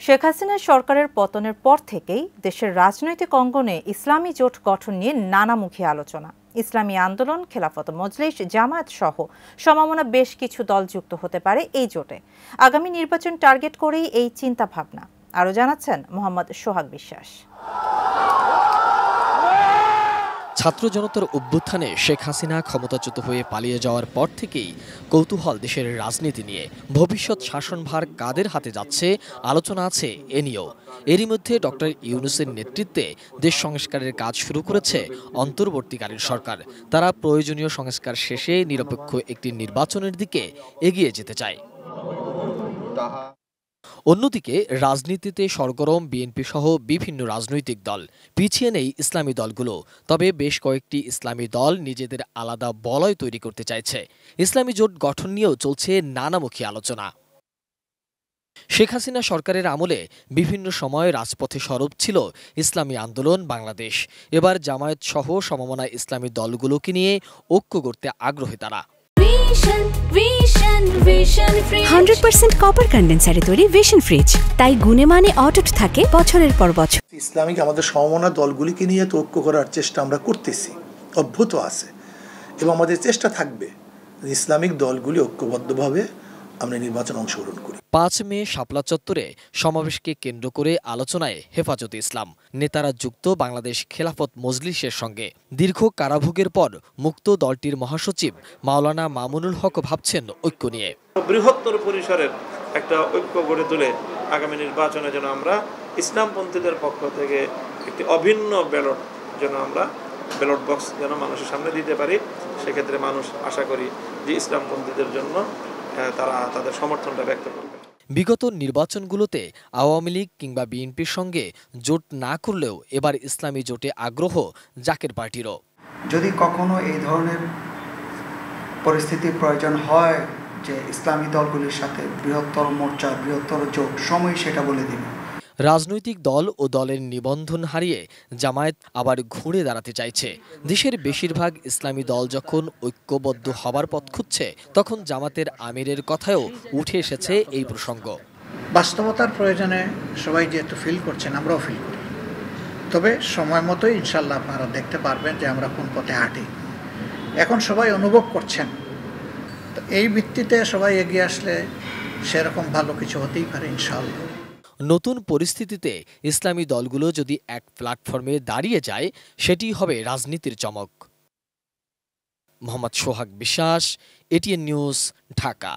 শেখ হাসিনা সরকারের পতনের পর থেকেই দেশের রাজনৈতিক অঙ্গনে ইসলামী জোট গঠন নিয়ে নানামুখী আলোচনা। ইসলামী আন্দোলন, খেলাফত মজলিস, জামায়াত সহ সমমনা বেশ কিছু দল যুক্ত হতে পারে এই জোটে। আগামী নির্বাচন টার্গেট করেই এই চিন্তা ভাবনা। আরও জানাচ্ছেন মোহাম্মদ সোহাগ বিশ্বাস। ছাত্র জনতার অভ্যুত্থানে শেখ হাসিনা ক্ষমতাচ্যুত হয়ে পালিয়ে যাওয়ার পর থেকেই কৌতূহল দেশের রাজনীতি নিয়ে। ভবিষ্যৎ শাসনভার কাদের হাতে যাচ্ছে আলোচনা আছে এ নিয়েও। এরই মধ্যে ডক্টর ইউনূসের নেতৃত্বে দেশ সংস্কারের কাজ শুরু করেছে অন্তর্বর্তীকালীন সরকার। তারা প্রয়োজনীয় সংস্কার শেষে নিরপেক্ষ একটি নির্বাচনের দিকে এগিয়ে যেতে চায়। অন্যদিকে রাজনীতিতে সরগরম বিএনপি সহ বিভিন্ন রাজনৈতিক দল। পিছিয়ে নেই ইসলামী দলগুলো, তবে বেশ কয়েকটি ইসলামী দল নিজেদের আলাদা বলয় তৈরি করতে চাইছে। ইসলামী জোট গঠন নিয়েও চলছে নানামুখী আলোচনা। শেখ হাসিনা সরকারের আমলে বিভিন্ন সময় রাজপথে সরব ছিল ইসলামী আন্দোলন বাংলাদেশ। এবার জামায়াত সহ সমমনা ইসলামী দলগুলোকে নিয়ে ঐক্য করতে আগ্রহী তারা। 100% কপার কন্ডেন্সারে তৈরি ভিশন ফ্রিজ, তাই গুণে মানে অটুট থাকে বছরের পর বছর। ইসলামিক আমাদের সমমনা দলগুলিকে নিয়ে তো ঐক্য করার চেষ্টা আমরা করতেছি, অভ্যুত আছে, এবং আমাদের চেষ্টা থাকবে ইসলামিক দলগুলি ঐক্যবদ্ধভাবে আমরা নির্বাচন অংশগ্রহণ করি। 5 মে শাপলা চত্বরে সমাবেশকে কেন্দ্র করে আলোচনায় হেফাজতে ইসলাম নেতারা যুক্ত বাংলাদেশ খেলাফত মজলিসের সঙ্গে। দীর্ঘ কারাভোগের পর মুক্ত দলটির মহাসচিব মাওলানা মামুনুল হক ভাবছেন ঐক্য নিয়ে। বৃহত্তর পরিসরের একটা ঐক্য গড়ে তুলে আগামী নির্বাচনে যেন আমরা ইসলামপন্থীদের পক্ষ থেকে একটি অভিন্ন ব্যালট ব্যালট বক্স যেন মানুষের সামনে দিতে পারি। সেক্ষেত্রে মানুষ আশা করি যে ইসলামপন্থীদের জন্য তারা তাদের সমর্থনটা ব্যক্ত করবে। বিগত নির্বাচনগুলোতে আওয়ামী লীগ কিংবা বিএনপির সঙ্গে জোট না করলেও এবার ইসলামী জোটে আগ্রহ জাকের পার্টিরও। যদি কখনো এই ধরনের পরিস্থিতির প্রয়োজন হয় যে ইসলামী দলগুলির সাথে বৃহত্তর মোর্চা, বৃহত্তর জোট, সময় সেটা বলে দিবে। রাজনৈতিক দল ও দলের নিবন্ধন হারিয়ে জামায়াত আবার ঘুরে দাঁড়াতে চাইছে। দেশের বেশিরভাগ ইসলামী দল যখন ঐক্যবদ্ধ হবার পথ খুঁজছে, তখন জামাতের আমিরের কথায়ও উঠে এসেছে এই প্রসঙ্গ। বাস্তবতার প্রয়োজনে সবাই যেহেতু ফিল করছেন, আমরাও ফিল করি, তবে সময় মতোই ইনশাল্লাহ আপনারা দেখতে পারবেন যে আমরা কোন পথে হাঁটি। এখন সবাই অনুভব করছেন, তো এই ভিত্তিতে সবাই এগিয়ে আসলে সেরকম ভালো কিছু হতেই পারে ইনশাল্লাহ। নতুন পরিস্থিতিতে ইসলামী দলগুলো যদি এক প্ল্যাটফর্মে দাঁড়িয়ে যায়, সেটি হবে রাজনীতির চমক। মোহাম্মদ সোহাগ বিশ্বাস, এটিএন নিউজ, ঢাকা।